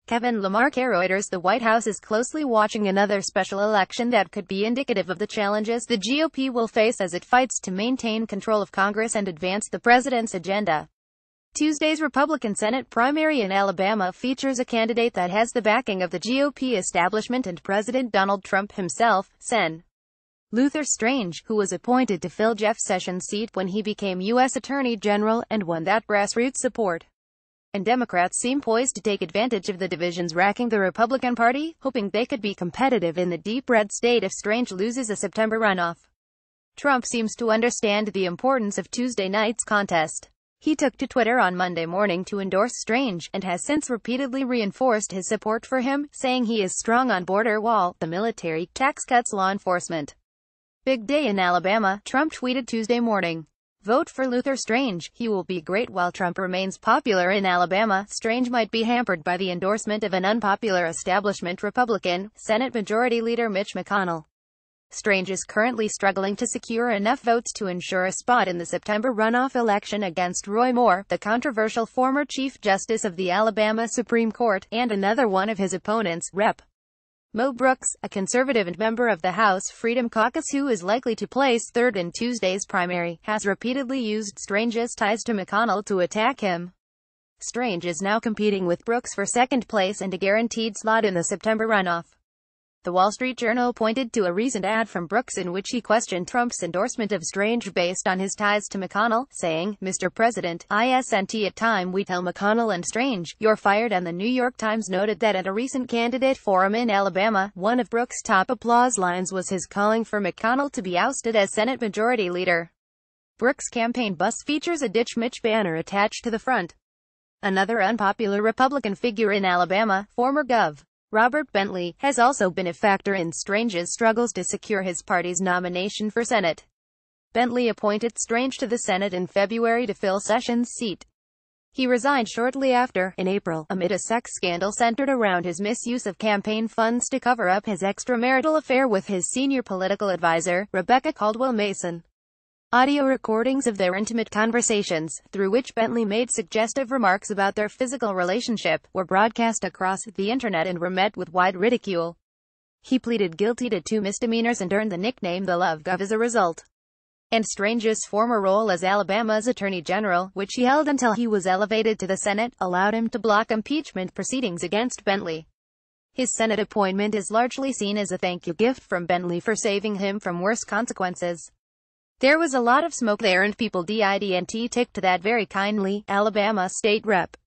Kevin Lamarck. Reuters. The White House is closely watching another special election that could be indicative of the challenges the GOP will face as it fights to maintain control of Congress and advance the president's agenda. Tuesday's Republican Senate primary in Alabama features a candidate that has the backing of the GOP establishment and President Donald Trump himself, Sen. Luther Strange, who was appointed to fill Jeff Sessions' seat when he became U.S. Attorney General, and won that grassroots support. And Democrats seem poised to take advantage of the divisions racking the Republican Party, hoping they could be competitive in the deep red state if Strange loses a September runoff. Trump seems to understand the importance of Tuesday night's contest. He took to Twitter on Monday morning to endorse Strange, and has since repeatedly reinforced his support for him, saying he is strong on border wall, the military, tax cuts, law enforcement. Big day in Alabama, Trump tweeted Tuesday morning. Vote for Luther Strange. He will be great. While Trump remains popular in Alabama, Strange might be hampered by the endorsement of an unpopular establishment Republican, Senate Majority Leader Mitch McConnell. Strange is currently struggling to secure enough votes to ensure a spot in the September runoff election against Roy Moore, the controversial former Chief Justice of the Alabama Supreme Court, and another one of his opponents, Rep. Mo Brooks, a conservative and member of the House Freedom Caucus who is likely to place third in Tuesday's primary, has repeatedly used Strange's ties to McConnell to attack him. Strange is now competing with Brooks for second place and a guaranteed slot in the September runoff. The Wall Street Journal pointed to a recent ad from Brooks in which he questioned Trump's endorsement of Strange based on his ties to McConnell, saying, "Mr. President, isn't it time we tell McConnell and Strange, you're fired?" And the New York Times noted that at a recent candidate forum in Alabama, one of Brooks' top applause lines was his calling for McConnell to be ousted as Senate Majority Leader. Brooks' campaign bus features a Ditch Mitch banner attached to the front. Another unpopular Republican figure in Alabama, former Gov. Robert Bentley, has also been a factor in Strange's struggles to secure his party's nomination for Senate. Bentley appointed Strange to the Senate in February to fill Sessions' seat. He resigned shortly after, in April, amid a sex scandal centered around his misuse of campaign funds to cover up his extramarital affair with his senior political advisor, Rebecca Caldwell Mason. Audio recordings of their intimate conversations, through which Bentley made suggestive remarks about their physical relationship, were broadcast across the internet and were met with wide ridicule. He pleaded guilty to 2 misdemeanors and earned the nickname the Love Gov as a result. And Strange's former role as Alabama's Attorney General, which he held until he was elevated to the Senate, allowed him to block impeachment proceedings against Bentley. His Senate appointment is largely seen as a thank you gift from Bentley for saving him from worse consequences. There was a lot of smoke there and people didn't take to that very kindly, Alabama State Rep.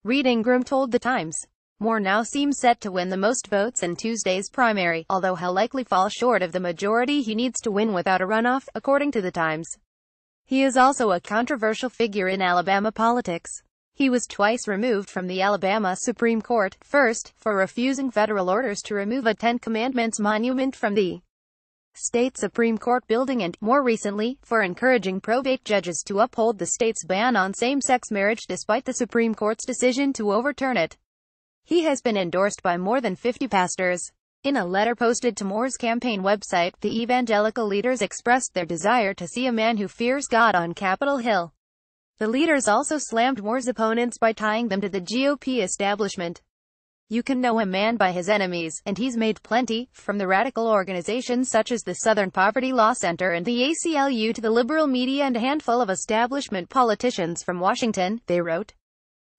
Reed Ingram told The Times. Moore now seems set to win the most votes in Tuesday's primary, although he'll likely fall short of the majority he needs to win without a runoff, according to The Times. He is also a controversial figure in Alabama politics. He was twice removed from the Alabama Supreme Court, first, for refusing federal orders to remove a Ten Commandments monument from the state Supreme Court building and, more recently, for encouraging probate judges to uphold the state's ban on same-sex marriage despite the Supreme Court's decision to overturn it. He has been endorsed by more than 50 pastors. In a letter posted to Moore's campaign website, the evangelical leaders expressed their desire to see a man who fears God on Capitol Hill. The leaders also slammed Moore's opponents by tying them to the GOP establishment. You can know a man by his enemies, and he's made plenty, from the radical organizations such as the Southern Poverty Law Center and the ACLU to the liberal media and a handful of establishment politicians from Washington, they wrote.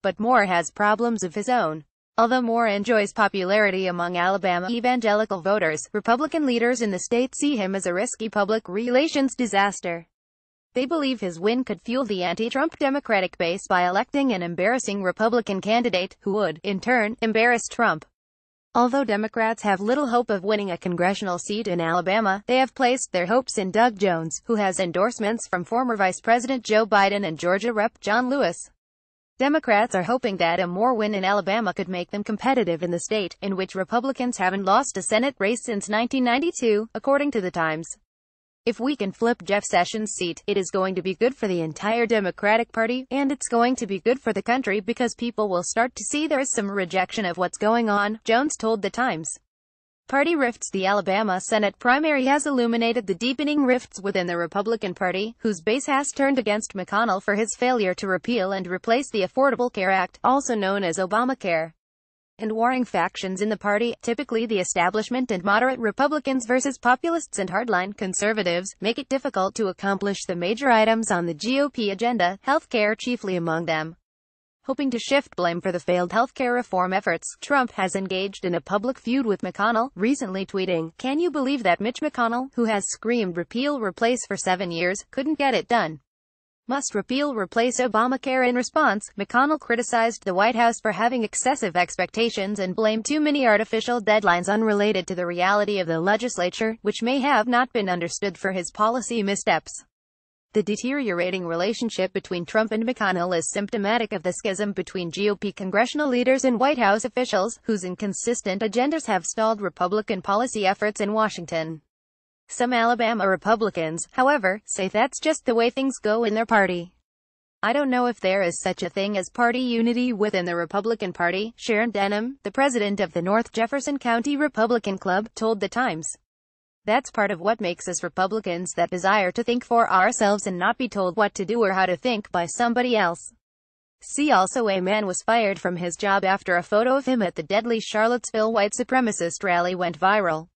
But Moore has problems of his own. Although Moore enjoys popularity among Alabama evangelical voters, Republican leaders in the state see him as a risky public relations disaster. They believe his win could fuel the anti-Trump Democratic base by electing an embarrassing Republican candidate, who would, in turn, embarrass Trump. Although Democrats have little hope of winning a congressional seat in Alabama, they have placed their hopes in Doug Jones, who has endorsements from former Vice President Joe Biden and Georgia Rep. John Lewis. Democrats are hoping that a Moore win in Alabama could make them competitive in the state, in which Republicans haven't lost a Senate race since 1992, according to The Times. If we can flip Jeff Sessions' seat, it is going to be good for the entire Democratic Party, and it's going to be good for the country because people will start to see there is some rejection of what's going on, Jones told The Times. Party rifts. The Alabama Senate primary has illuminated the deepening rifts within the Republican Party, whose base has turned against McConnell for his failure to repeal and replace the Affordable Care Act, also known as Obamacare. and warring factions in the party, typically the establishment and moderate Republicans versus populists and hardline conservatives, make it difficult to accomplish the major items on the GOP agenda, healthcare chiefly among them. Hoping to shift blame for the failed healthcare reform efforts, Trump has engaged in a public feud with McConnell, recently tweeting, "Can you believe that Mitch McConnell, who has screamed repeal replace for 7 years, couldn't get it done? Must repeal replace Obamacare." In response, McConnell criticized the White House for having excessive expectations and blamed too many artificial deadlines unrelated to the reality of the legislature, which may have not been understood for his policy missteps. The deteriorating relationship between Trump and McConnell is symptomatic of the schism between GOP congressional leaders and White House officials, whose inconsistent agendas have stalled Republican policy efforts in Washington. Some Alabama Republicans, however, say that's just the way things go in their party. "I don't know if there is such a thing as party unity within the Republican Party," Sharon Denham, the president of the North Jefferson County Republican Club, told The Times. "That's part of what makes us Republicans, that desire to think for ourselves and not be told what to do or how to think by somebody else." See also: a man was fired from his job after a photo of him at the deadly Charlottesville white supremacist rally went viral.